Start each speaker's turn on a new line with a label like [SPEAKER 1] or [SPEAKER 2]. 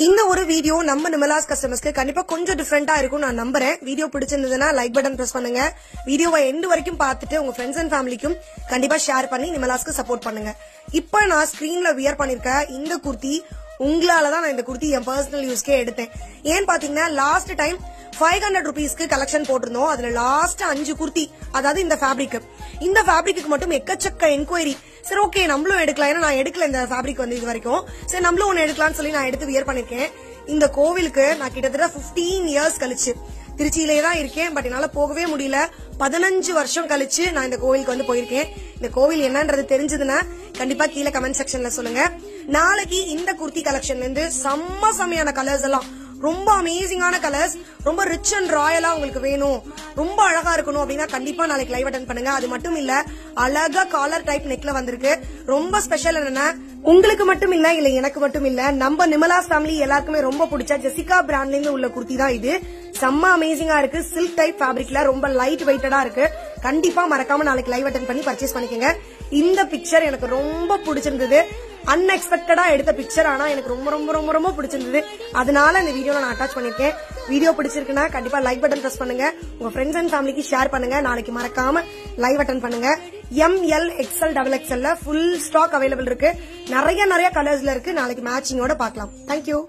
[SPEAKER 1] இந்த ஒரு வீடியோ நம்ம நிமலாஸ் கஸ்டமர்ஸ்க்கு கண்டிப்பா கொஞ்சம் டிஃபரெண்டா இருக்கும் நான் நம்புறேன். வீடியோ பிடிச்சிருந்ததுன்னா லைக் பட்டன் பிரஸ் பண்ணுங்க. வீடியோவை எண்ட் வரைக்கும் பார்த்துட்டு உங்க ஃப்ரெண்ட்ஸ் அண்ட் ஃபேமிலிக்கும் கண்டிப்பா ஷேர் பண்ணி நிமலாஸ்க்கு சப்போர்ட் பண்ணுங்க. இப்ப நான் ஸ்கிரீன்ல வியர் பண்ணிருக்க இந்த குர்த்தி உங்களாலதான் நான் இந்த குர்த்தி என் பர்சனல் யூஸ்க்கே எடுத்தேன். ஏன்னு பாத்தீங்கன்னா லாஸ்ட் டைம் 500 rupeesக்கு கலெக்ஷன் போட்டிருந்தோம். அதுல லாஸ்ட் 5 குர்த்தி, அதாவது இந்த ஃபேப்ரிக்கு மட்டும் எக்கச்சக்க என்கொயரி. சரி ஓகே நம்மளும் எடுக்கலாம், ஏன்னா நான் எடுக்கல இந்த ஃபேப்ரிக் வந்து இது வரைக்கும். சரி நம்மளும் ஒன்னு எடுக்கலாம்னு சொல்லி நான் எடுத்து வியர் பண்ணிருக்கேன். இந்த கோவிலுக்கு நான் கிட்டத்தட்ட 15 years கழிச்சு திருச்சியிலே தான் இருக்கேன். பட் என்னால போகவே முடியல. 15 வருஷம் கழிச்சு நான் இந்த கோவிலுக்கு வந்து போயிருக்கேன். இந்த கோவில் என்னன்றது தெரிஞ்சதுன்னா கண்டிப்பா கீழே கமெண்ட் செக்ஷன்ல சொல்லுங்க. நாளைக்கு இந்த குர்த்தி கலெக்ஷன்ல இருந்து செம்மையான கலர்ஸ் எல்லாம், ரொம்ப அமேசிங்கான கலர்ஸ், ரொம்ப ரிச் அண்ட் ராயலா உங்களுக்கு வேணும், ரொம்ப அழகா இருக்கணும் அப்படின்னா கண்டிப்பா நாளைக்கு லைவ் அட்டெண்ட் பண்ணுங்க. அது மட்டும் இல்ல, அழகா காலர் டைப் நெக்ல வந்திருக்கு. ரொம்ப ஸ்பெஷல் என்னன்னா, உங்களுக்கு மட்டும் இல்ல எனக்கு மட்டும் இல்ல, நம்ம நிமலாஸ் ஃபேமிலி எல்லாருக்குமே ரொம்ப பிடிச்ச ஜெசிகா பிராண்ட்ல இருந்து உள்ள குர்த்தி தான் இது. செம்ம அமேசிங்கா இருக்கு. சில்க் டைப் ஃபேப்ரிக்ல ரொம்ப லைட் வெயிட்டடா இருக்கு. கண்டிப்பா மறக்காம நாளைக்கு லைவ் அட்டெண்ட் பண்ணி பர்ச்சேஸ் பண்ணிக்கங்க. இந்த பிக்சர் எனக்கு ரொம்ப பிடிச்சிருந்தது. அன்எக்ஸ்பெக்டடா எடுத்த பிக்சர், ஆனா எனக்கு ரொம்ப ரொம்ப ரொம்ப ரொம்ப பிடிச்சிருந்தது. அதனால இந்த வீடியோல நான் அட்டாச் பண்ணிருக்கேன். வீடியோ பிடிச்சிருக்குன்னா கண்டிப்பா லைக் பட்டன் பிரஸ் பண்ணுங்க. உங்க ஃப்ரெண்ட்ஸ் அண்ட் ஃபேமிலிக்கு ஷேர் பண்ணுங்க. நாளைக்கு மறக்காம லைவ் அட்டெண்ட் பண்ணுங்க. ML XL XXL full stock available இருக்கு. நிறைய கலர்ஸ்ல இருக்கு. நாளைக்கு மேட்சிங்கோட பார்க்கலாம். தேங்க்யூ.